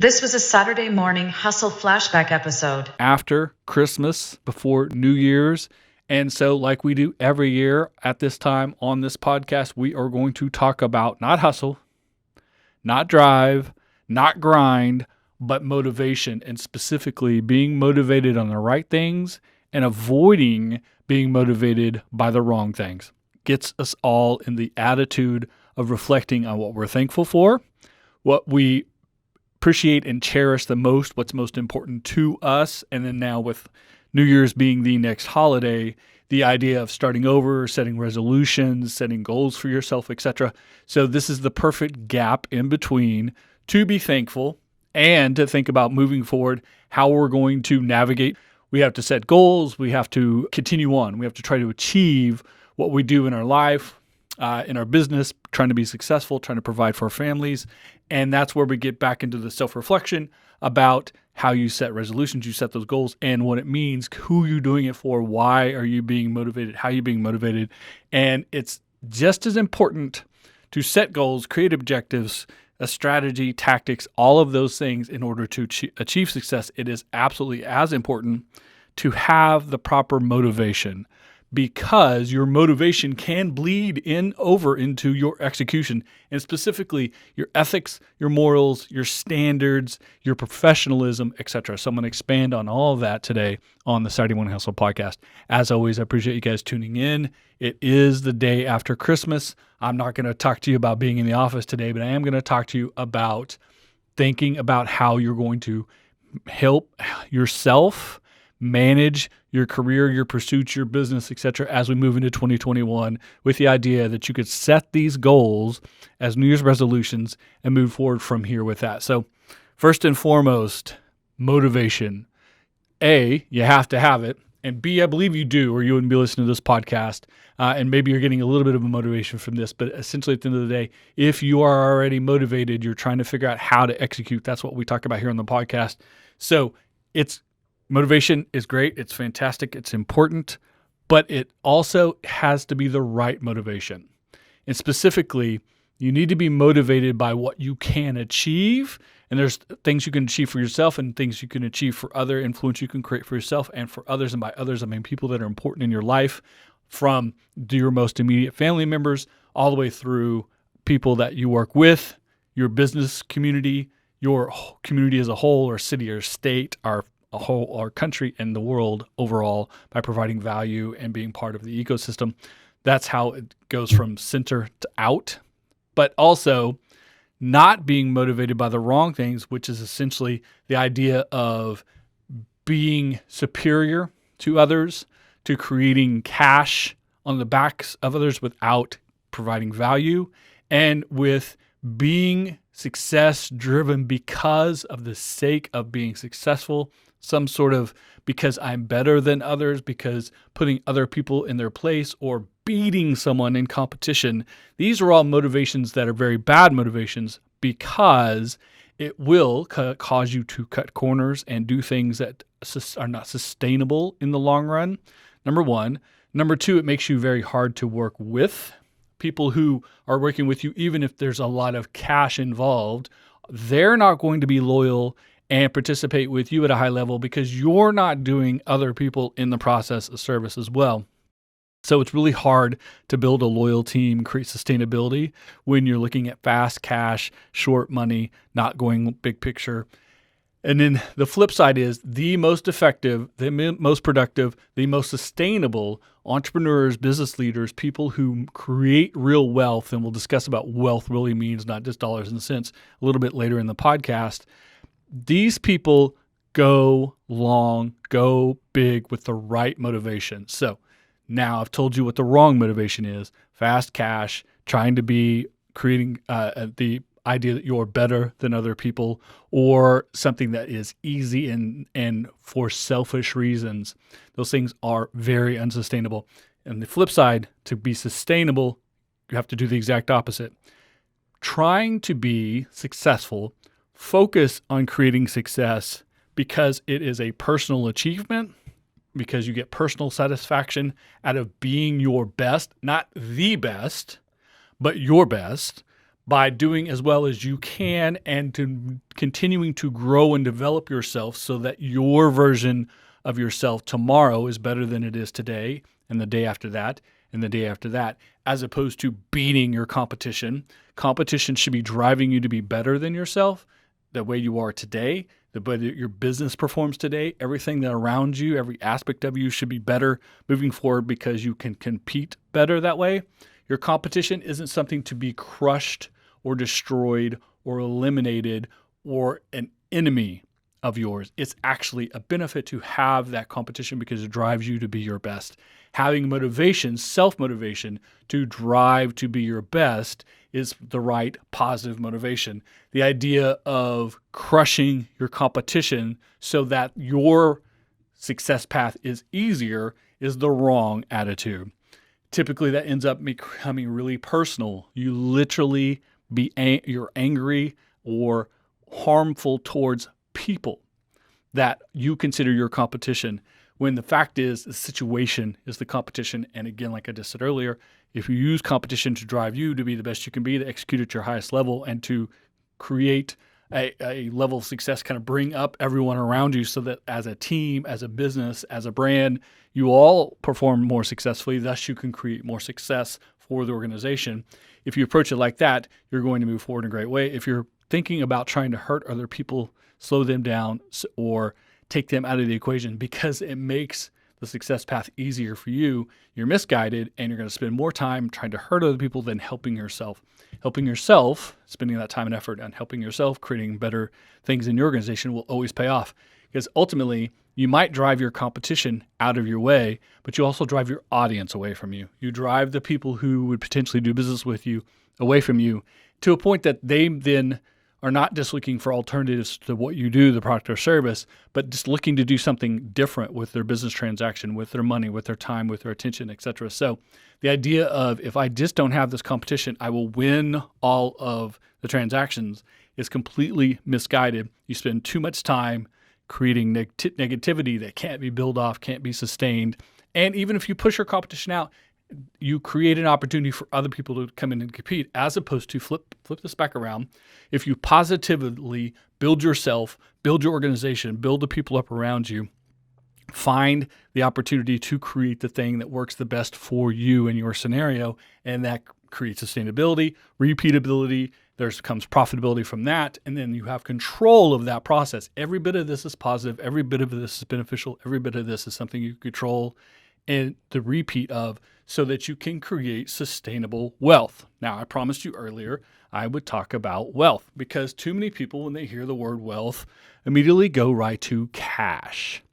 This was a Saturday morning hustle flashback episode. After Christmas, before New Year's. And so, like we do every year at this time on this podcast, we are going to talk about not hustle, not drive, not grind, but motivation, and specifically being motivated on the right things and avoiding being motivated by the wrong things. Gets us all in the attitude of reflecting on what we're thankful for, what we appreciate and cherish the most, what's most important to us. And then now with New Year's being the next holiday, the idea of starting over, setting resolutions, setting goals for yourself, etc. So this is the perfect gap in between to be thankful and to think about moving forward, how we're going to navigate. We have to set goals. We have to continue on. We have to try to achieve what we do in our life, in our business, trying to be successful, trying to provide for our families. And that's where we get back into the self-reflection about how you set resolutions, you set those goals, and what it means, who you're doing it for, why are you being motivated, how are you being motivated. And it's just as important to set goals, create objectives, a strategy, tactics, all of those things in order to achieve success. It is absolutely as important to have the proper motivation, because your motivation can bleed over into your execution, and specifically your ethics, your morals, your standards, your professionalism, etc. So I'm going to expand on all of that today on the Saturday Morning Hustle podcast. As always, I appreciate you guys tuning in. It is the day after Christmas. I'm not going to talk to you about being in the office today, but I am going to talk to you about thinking about how you're going to help yourself manage your career, your pursuits, your business, etc. as we move into 2021, with the idea that you could set these goals as New Year's resolutions and move forward from here with that. So first and foremost, motivation. A, you have to have it. And B, I believe you do, or you wouldn't be listening to this podcast. And maybe you're getting a little bit of a motivation from this. But essentially, at the end of the day, if you are already motivated, you're trying to figure out how to execute. That's what we talk about here on the podcast. So motivation is great. It's fantastic. It's important. But it also has to be the right motivation. And specifically, you need to be motivated by what you can achieve. And there's things you can achieve for yourself and things you can achieve for other, influence you can create for yourself and for others. And by others, I mean people that are important in your life, from your most immediate family members all the way through people that you work with, your business community, your community as a whole, or city or state, our country and the world overall, by providing value and being part of the ecosystem. That's how it goes from center to out. But also not being motivated by the wrong things, which is essentially the idea of being superior to others, to creating cash on the backs of others without providing value, and with being success driven because of the sake of being successful, some sort of because I'm better than others, because putting other people in their place, or beating someone in competition. These are all motivations that are very bad motivations, because it will cause you to cut corners and do things that are not sustainable in the long run, number one. Number two, it makes you very hard to work with. People who are working with you, even if there's a lot of cash involved, they're not going to be loyal and participate with you at a high level, because you're not doing other people in the process a service as well. So it's really hard to build a loyal team, create sustainability when you're looking at fast cash, short money, not going big picture. And then the flip side is the most effective, the most productive, the most sustainable entrepreneurs, business leaders, people who create real wealth. And we'll discuss about wealth really means not just dollars and cents a little bit later in the podcast. These people go long, go big with the right motivation. So now I've told you what the wrong motivation is: fast cash, trying to be creating the idea that you're better than other people, or something that is easy and for selfish reasons. Those things are very unsustainable. And the flip side, to be sustainable, you have to do the exact opposite. Trying to be successful, focus on creating success because it is a personal achievement, because you get personal satisfaction out of being your best, not the best, but your best, by doing as well as you can and to continuing to grow and develop yourself so that your version of yourself tomorrow is better than it is today and the day after that and the day after that, as opposed to beating your competition. Competition should be driving you to be better than yourself, the way you are today, the way that your business performs today. Everything that around you, every aspect of you should be better moving forward because you can compete better that way. Your competition isn't something to be crushed or destroyed or eliminated or an enemy of yours. It's actually a benefit to have that competition because it drives you to be your best. Having motivation, self-motivation to drive to be your best is the right positive motivation. The idea of crushing your competition so that your success path is easier is the wrong attitude. Typically that ends up becoming really personal. You literally you're angry or harmful towards people that you consider your competition, when the fact is the situation is the competition. And again, like I just said earlier, if you use competition to drive you to be the best you can be, to execute at your highest level, and to create a level of success, kind of bring up everyone around you so that as a team, as a business, as a brand, you all perform more successfully. Thus, you can create more success for the organization. If you approach it like that, you're going to move forward in a great way. If you're thinking about trying to hurt other people, slow them down, or take them out of the equation because it makes the success path easier for you, you're misguided and you're going to spend more time trying to hurt other people than helping yourself. Helping yourself, spending that time and effort on helping yourself, creating better things in your organization will always pay off. Because ultimately, you might drive your competition out of your way, but you also drive your audience away from you. You drive the people who would potentially do business with you away from you to a point that they then are not just looking for alternatives to what you do, the product or service, but just looking to do something different with their business transaction, with their money, with their time, with their attention, etc. So the idea of, if I just don't have this competition, I will win all of the transactions, is completely misguided. You spend too much time creating negativity that can't be built off, can't be sustained. And even if you push your competition out, you create an opportunity for other people to come in and compete, as opposed to flip this back around. If you positively build yourself, build your organization, build the people up around you, find the opportunity to create the thing that works the best for you in your scenario, and that creates sustainability, repeatability. There comes profitability from that, and then you have control of that process. Every bit of this is positive. Every bit of this is beneficial. Every bit of this is something you control and the repeat of, so that you can create sustainable wealth. Now, I promised you earlier I would talk about wealth, because too many people, when they hear the word wealth, immediately go right to cash.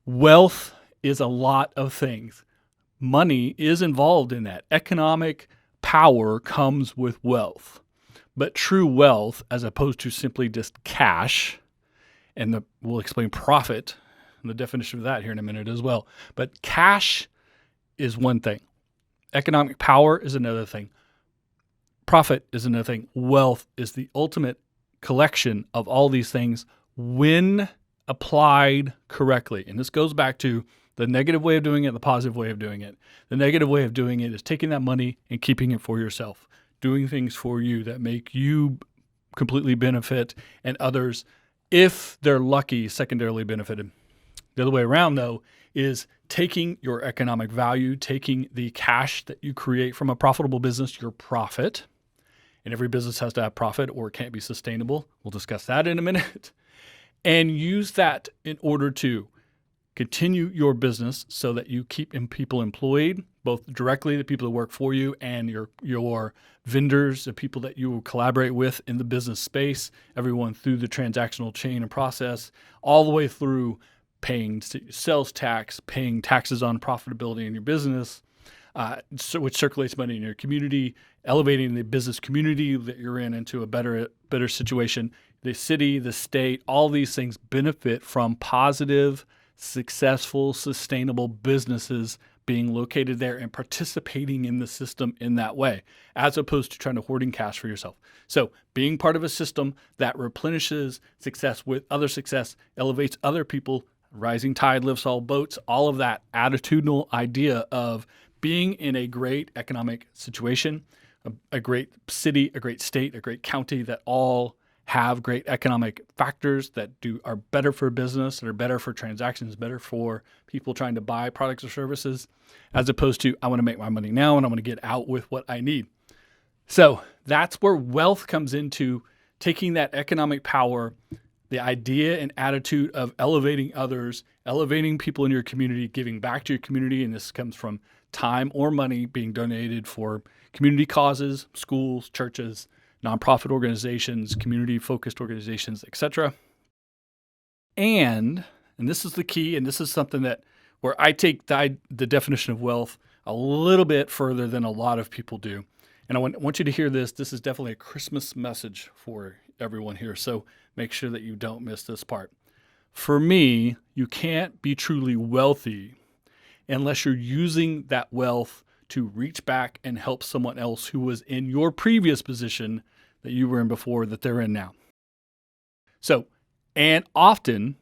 Wealth is a lot of things. Money is involved in that. Economic power comes with wealth. But true wealth, as opposed to simply just cash, and we'll explain profit and the definition of that here in a minute as well. But cash is one thing. Economic power is another thing. Profit is another thing. Wealth is the ultimate collection of all these things when applied correctly. And this goes back to the negative way of doing it, the positive way of doing it. The negative way of doing it is taking that money and keeping it for yourself, doing things for you that make you completely benefit and others, if they're lucky, secondarily benefited. The other way around, though, is taking your economic value, taking the cash that you create from a profitable business, your profit, and every business has to have profit or it can't be sustainable. We'll discuss that in a minute. And use that in order to continue your business so that you keep people employed, both directly the people that work for you and your vendors, the people that you will collaborate with in the business space, everyone through the transactional chain and process, all the way through paying sales tax, paying taxes on profitability in your business, which circulates money in your community, elevating the business community that you're in into a better situation. The city, the state, all these things benefit from positive, successful, sustainable businesses being located there and participating in the system in that way, as opposed to trying to hoarding cash for yourself. So being part of a system that replenishes success with other success, elevates other people, rising tide lifts all boats, all of that attitudinal idea of being in a great economic situation a great city, a great state, a great county that all have great economic factors that are better for business, that are better for transactions, better for people trying to buy products or services, as opposed to I want to make my money now and I want to get out with what I need. So that's where wealth comes into taking that economic power, the idea and attitude of elevating others, elevating people in your community, giving back to your community. And this comes from time or money being donated for community causes, schools, churches, nonprofit organizations, community-focused organizations, etc. And this is the key, and this is something that where I take the definition of wealth a little bit further than a lot of people do. And I want you to hear this. This is definitely a Christmas message for everyone here, so make sure that you don't miss this part. For me, you can't be truly wealthy unless you're using that wealth to reach back and help someone else who was in your previous position that you were in before that they're in now. So, and often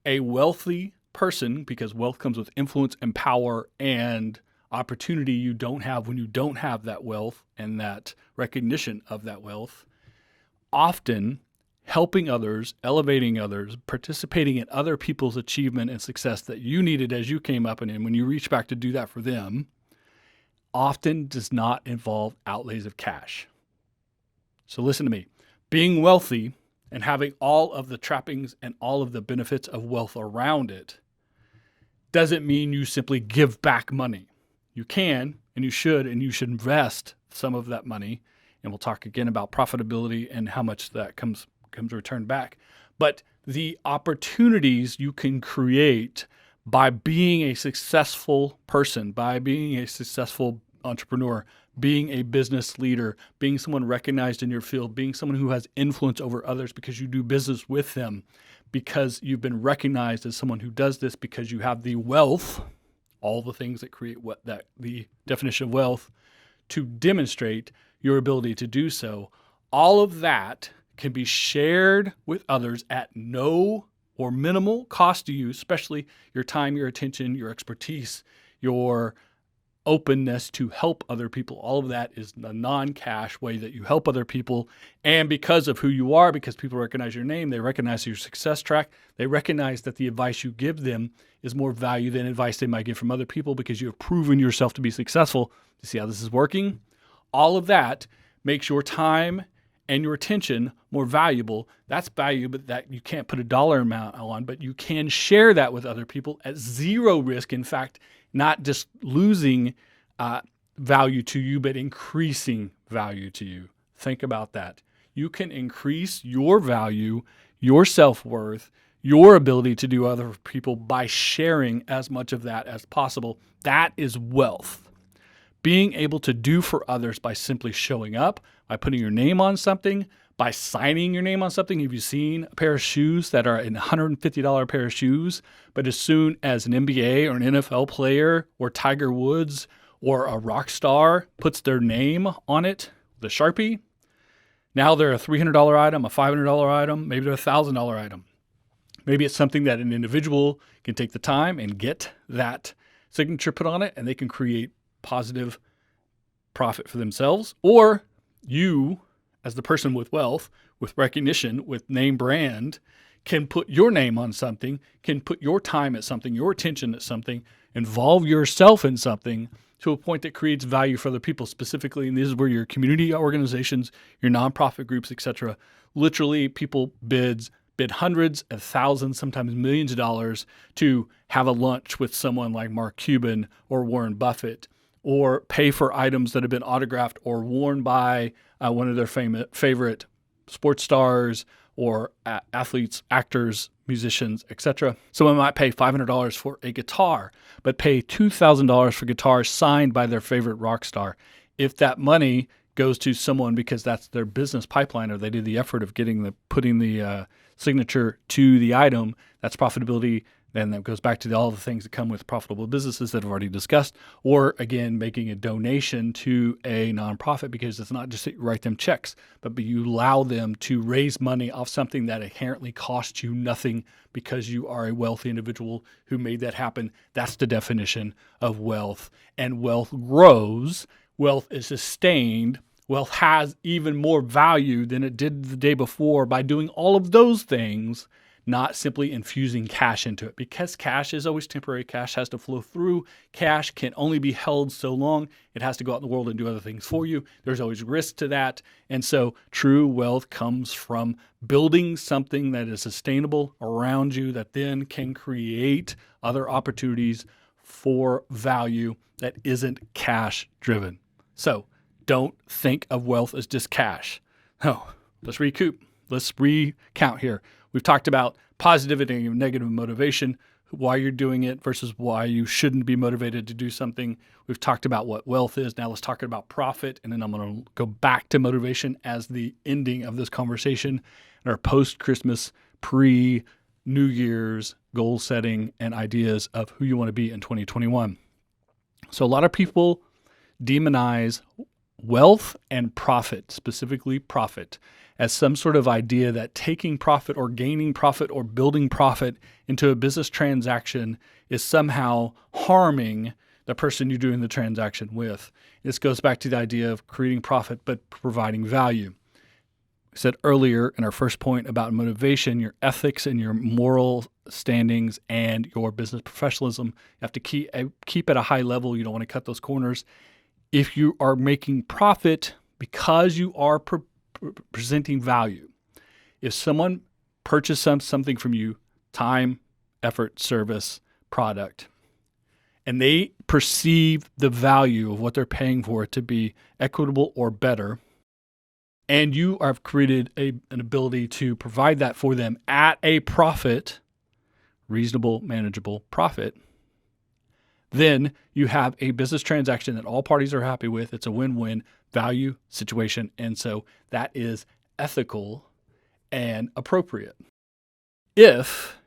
a wealthy person, because wealth comes with influence and power and opportunity you don't have when you don't have that wealth and that recognition of that wealth, often helping others, elevating others, participating in other people's achievement and success that you needed as you came up and when you reach back to do that for them, often does not involve outlays of cash. So listen to me. Being wealthy and having all of the trappings and all of the benefits of wealth around it doesn't mean you simply give back money. You can and you should invest some of that money. And we'll talk again about profitability and how much that comes returned back. But the opportunities you can create by being a successful person, by being a successful entrepreneur, being a business leader, being someone recognized in your field, being someone who has influence over others because you do business with them, because you've been recognized as someone who does this, because you have the wealth, all the things that create the definition of wealth, to demonstrate your ability to do so. All of that can be shared with others at no or minimal cost to you, especially your time, your attention, your expertise, your openness to help other people. All of that is a non-cash way that you help other people. And because of who you are, because people recognize your name, they recognize your success track, they recognize that the advice you give them is more value than advice they might get from other people because you have proven yourself to be successful. You see how this is working? All of that makes your time and your attention more valuable. That's value, but that you can't put a dollar amount on, but you can share that with other people at zero risk. In fact, not just losing value to you, but increasing value to you. Think about that. You can increase your value, your self-worth, your ability to do other people by sharing as much of that as possible. That is wealth. Being able to do for others by simply showing up, by putting your name on something, by signing your name on something. Have you seen a pair of shoes that are an $150 pair of shoes, but as soon as an NBA or an NFL player or Tiger Woods or a rock star puts their name on it, the Sharpie, now they're a $300 item, a $500 item, maybe they're a $1,000 item. Maybe it's something that an individual can take the time and get that signature put on it, and they can create positive profit for themselves. Or you, as the person with wealth, with recognition, with name brand, can put your name on something, can put your time at something, your attention at something, involve yourself in something to a point that creates value for other people specifically. And this is where your community organizations, your nonprofit groups, etc., literally people bid hundreds of thousands, sometimes millions of dollars to have a lunch with someone like Mark Cuban or Warren Buffett, or pay for items that have been autographed or worn by one of their favorite sports stars or athletes, actors, musicians, etc. Someone might pay $500 for a guitar, but pay $2,000 for guitars signed by their favorite rock star. If that money goes to someone because that's their business pipeline, or they did the effort of putting the signature to the item, that's profitability. Then that goes back to all the things that come with profitable businesses that I've already discussed. Or again, making a donation to a nonprofit, because it's not just that you write them checks, but you allow them to raise money off something that inherently costs you nothing because you are a wealthy individual who made that happen. That's the definition of wealth. And wealth grows wealth is sustained, wealth has even more value than it did the day before by doing all of those things, not simply infusing cash into it. Because cash is always temporary. Cash has to flow through. Cash can only be held so long. It has to go out in the world and do other things for you. There's always risk to that. And so true wealth comes from building something that is sustainable around you that then can create other opportunities for value that isn't cash driven. So don't think of wealth as just cash. No, let's recoup. Let's recount here. We've talked about positive and negative motivation, why you're doing it versus why you shouldn't be motivated to do something. We've talked about what wealth is. Now let's talk about profit. And then I'm going to go back to motivation as the ending of this conversation and our post-Christmas, pre-New Year's goal setting and ideas of who you want to be in 2021. So a lot of people demonize wealth and profit, specifically profit, as some sort of idea that taking profit or gaining profit or building profit into a business transaction is somehow harming the person you're doing the transaction with. This goes back to the idea of creating profit but providing value. I said earlier in our first point about motivation, your ethics and your moral standings and your business professionalism. You have to keep at a high level. You don't want to cut those corners. If you are making profit because you are presenting value, if someone purchases something from you, time, effort, service, product, and they perceive the value of what they're paying for it to be equitable or better, and you have created an ability to provide that for them at a profit, reasonable, manageable profit, then you have a business transaction that all parties are happy with. It's a win-win value situation. And so that is ethical and appropriate. If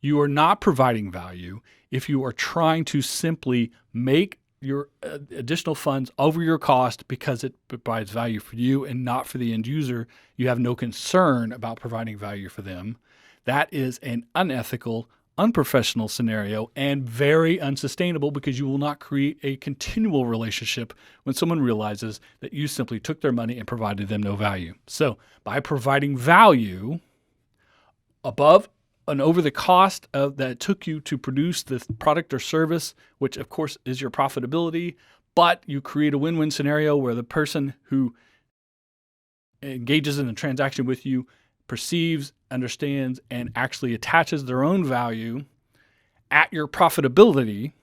you are not providing value, if you are trying to simply make your additional funds over your cost because it provides value for you and not for the end user, you have no concern about providing value for them, that is an unethical, unprofessional scenario and very unsustainable because you will not create a continual relationship when someone realizes that you simply took their money and provided them no value. So by providing value above and over the cost that it took you to produce the product or service, which of course is your profitability, but you create a win-win scenario where the person who engages in the transaction with you perceives, understands, and actually attaches their own value at your profitability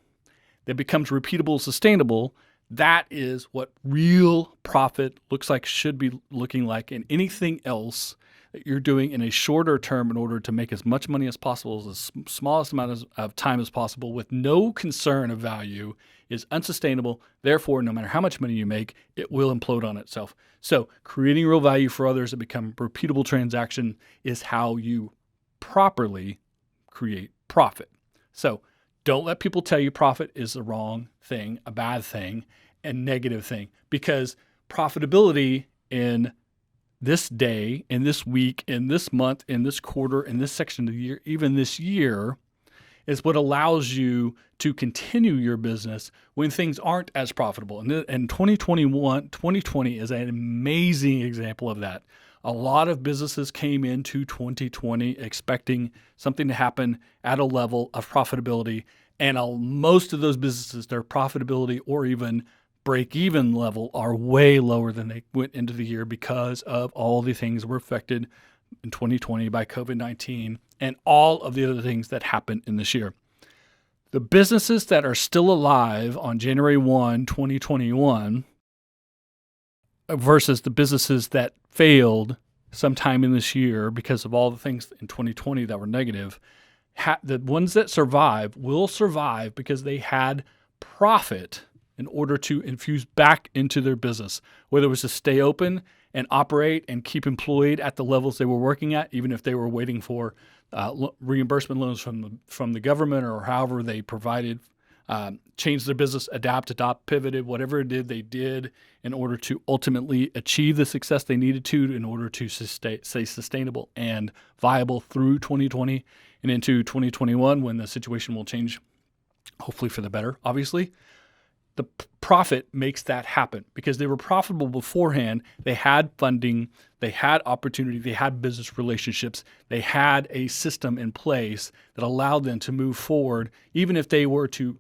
that becomes repeatable, sustainable. That is what real profit looks like, should be looking like, and anything else that you're doing in a shorter term in order to make as much money as possible, as smallest amount of time as possible, with no concern of value, is unsustainable. Therefore, no matter how much money you make, it will implode on itself. So creating real value for others that become repeatable transaction is how you properly create profit. So don't let people tell you profit is the wrong thing, a bad thing, and negative thing, because profitability in this day, in this week, in this month, in this quarter, in this section of the year, even this year, is what allows you to continue your business when things aren't as profitable. And 2020 is an amazing example of that. A lot of businesses came into 2020 expecting something to happen at a level of profitability. And most of those businesses, their profitability or even break-even level are way lower than they went into the year because of all the things that were affected in 2020 by COVID-19 and all of the other things that happened in this year. The businesses that are still alive on January 1, 2021 versus the businesses that failed sometime in this year because of all the things in 2020 that were negative, the ones that survive will survive because they had profit in order to infuse back into their business, whether it was to stay open and operate and keep employed at the levels they were working at, even if they were waiting for reimbursement loans from the government or however they provided, changed their business, adopt, pivoted, whatever it did, they did in order to ultimately achieve the success they needed to in order to stay sustainable and viable through 2020 and into 2021 when the situation will change, hopefully for the better, obviously. The profit makes that happen because they were profitable beforehand. They had funding, they had opportunity, they had business relationships, they had a system in place that allowed them to move forward, even if they were to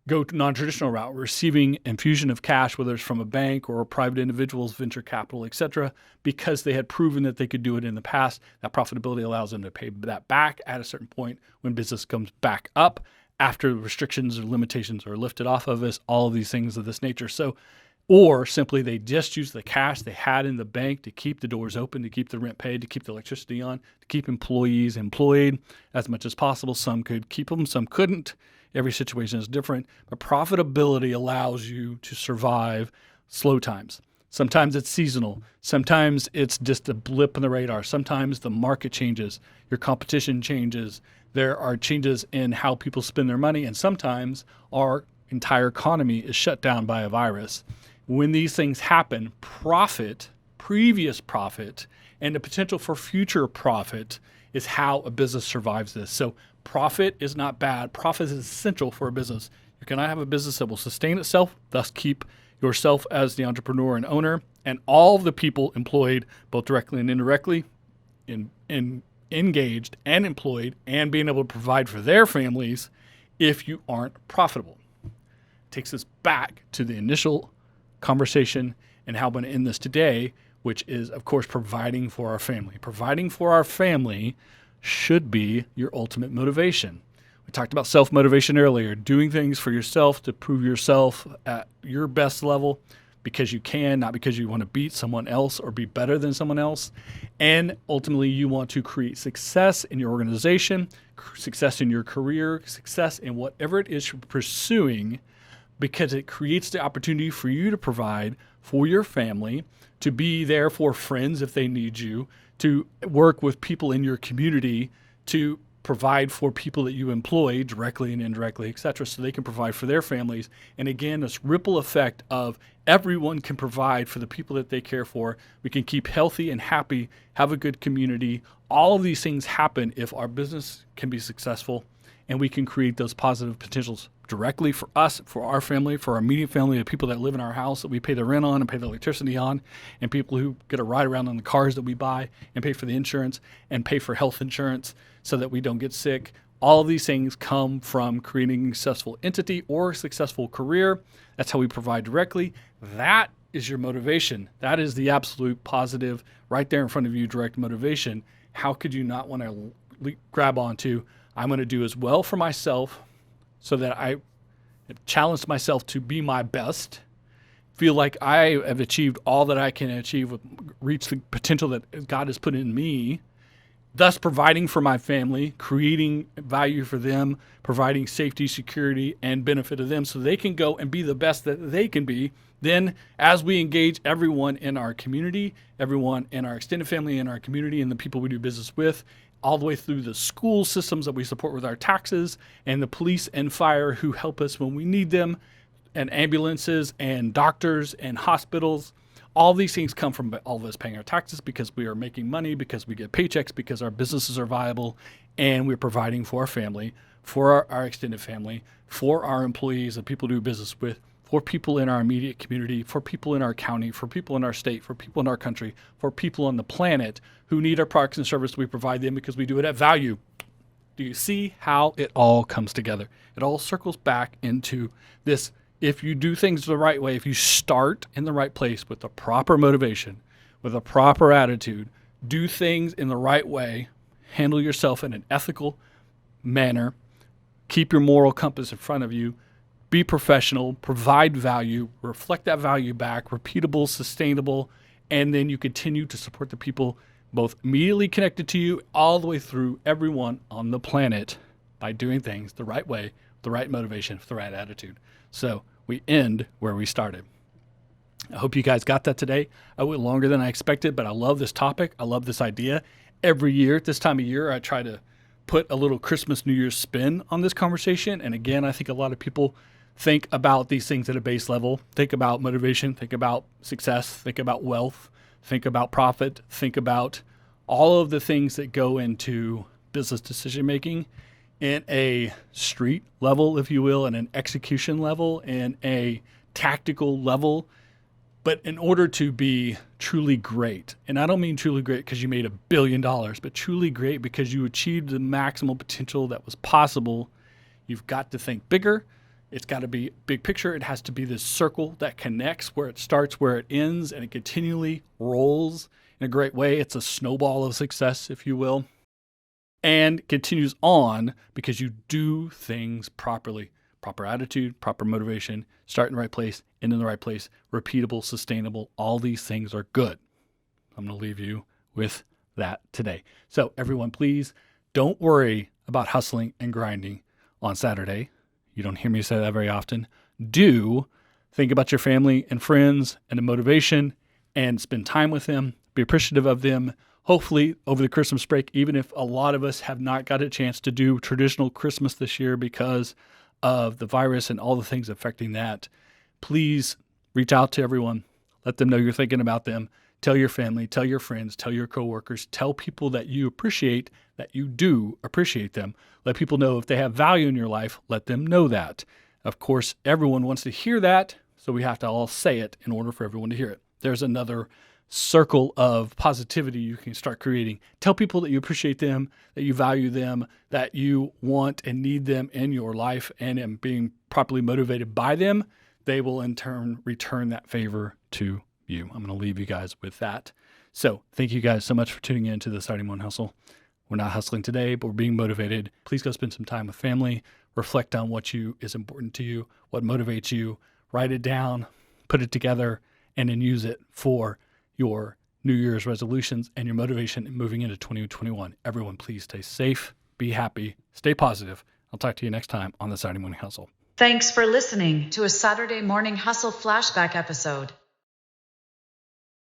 go to non-traditional route, receiving infusion of cash, whether it's from a bank or a private individual's venture capital, et cetera, because they had proven that they could do it in the past. That profitability allows them to pay that back at a certain point when business comes back up, after restrictions or limitations are lifted off of us, all of these things of this nature. So, or simply they just use the cash they had in the bank to keep the doors open, to keep the rent paid, to keep the electricity on, to keep employees employed as much as possible. Some could keep them, some couldn't. Every situation is different, but profitability allows you to survive slow times. Sometimes it's seasonal. Sometimes it's just a blip in the radar. Sometimes the market changes. Your competition changes. There are changes in how people spend their money. And sometimes our entire economy is shut down by a virus. When these things happen, profit, previous profit, and the potential for future profit is how a business survives this. So profit is not bad. Profit is essential for a business. You cannot have a business that will sustain itself, thus keep yourself as the entrepreneur and owner, and all of the people employed, both directly and indirectly, engaged and employed, and being able to provide for their families if you aren't profitable. It takes us back to the initial conversation and how I'm going to end this today, which is, of course, providing for our family. Providing for our family should be your ultimate motivation. We talked about self-motivation earlier, doing things for yourself to prove yourself at your best level because you can, not because you want to beat someone else or be better than someone else. And ultimately, you want to create success in your organization, success in your career, success in whatever it is you're pursuing, because it creates the opportunity for you to provide for your family, to be there for friends if they need you, to work with people in your community, to provide for people that you employ directly and indirectly, et cetera, so they can provide for their families. And again, this ripple effect of everyone can provide for the people that they care for. We can keep healthy and happy, have a good community. All of these things happen if our business can be successful, and we can create those positive potentials directly for us, for our family, for our immediate family, the people that live in our house that we pay the rent on and pay the electricity on, and people who get a ride around in the cars that we buy and pay for the insurance and pay for health insurance so that we don't get sick. All of these things come from creating a successful entity or a successful career. That's how we provide directly. That is your motivation. That is the absolute positive right there in front of you, direct motivation. How could you not want to grab onto, I'm going to do as well for myself so that I have challenged myself to be my best, feel like I have achieved all that I can achieve, reach the potential that God has put in me, thus providing for my family, creating value for them, providing safety, security, and benefit to them so they can go and be the best that they can be. Then as we engage everyone in our community, everyone in our extended family, in our community, and the people we do business with, all the way through the school systems that we support with our taxes, and the police and fire who help us when we need them, and ambulances and doctors and hospitals. All these things come from all of us paying our taxes because we are making money, because we get paychecks, because our businesses are viable, and we're providing for our family, for our extended family, for our employees and people we do business with, for people in our immediate community, for people in our county, for people in our state, for people in our country, for people on the planet who need our products and services. We provide them because we do it at value. Do you see how it all comes together? It all circles back into this. If you do things the right way, if you start in the right place with the proper motivation, with a proper attitude, do things in the right way, handle yourself in an ethical manner, keep your moral compass in front of you, be professional, provide value, reflect that value back, repeatable, sustainable, and then you continue to support the people both immediately connected to you all the way through everyone on the planet by doing things the right way, the right motivation, the right attitude. So we end where we started. I hope you guys got that today. I went longer than I expected, but I love this topic. I love this idea. Every year, at this time of year, I try to put a little Christmas, New Year's spin on this conversation. And again, I think a lot of people think about these things at a base level. Think about motivation, think about success, think about wealth, think about profit, think about all of the things that go into business decision making. in a street level, if you will, and an execution level, and a tactical level. But in order to be truly great, and I don't mean truly great because you made $1 billion, but truly great because you achieved the maximal potential that was possible, you've got to think bigger. It's got to be big picture. It has to be this circle that connects where it starts, where it ends, and it continually rolls in a great way. It's a snowball of success, if you will, and continues on because you do things properly. Proper attitude, proper motivation, start in the right place, end in the right place, repeatable, sustainable. All these things are good. I'm going to leave you with that today. So everyone, please don't worry about hustling and grinding on Saturday. You don't hear me say that very often. Do think about your family and friends and the motivation and spend time with them. Be appreciative of them. Hopefully over the Christmas break, even if a lot of us have not got a chance to do traditional Christmas this year because of the virus and all the things affecting that, please reach out to everyone. Let them know you're thinking about them. Tell your family, tell your friends, tell your coworkers, tell people that you appreciate, that you do appreciate them. Let people know if they have value in your life, let them know that. Of course, everyone wants to hear that, so we have to all say it in order for everyone to hear it. There's another circle of positivity you can start creating. Tell people that you appreciate them, that you value them, that you want and need them in your life, and being properly motivated by them, they will in turn return that favor to you. I'm going to leave you guys with that. So thank you guys so much for tuning in to the Saturday Morning Hustle. We're not hustling today, but we're being motivated. Please go spend some time with family. Reflect on what is important to you, what motivates you. Write it down, put it together, and then use it for your New Year's resolutions and your motivation moving into 2021. Everyone, please stay safe, be happy, stay positive. I'll talk to you next time on the Saturday Morning Hustle. Thanks for listening to a Saturday Morning Hustle flashback episode.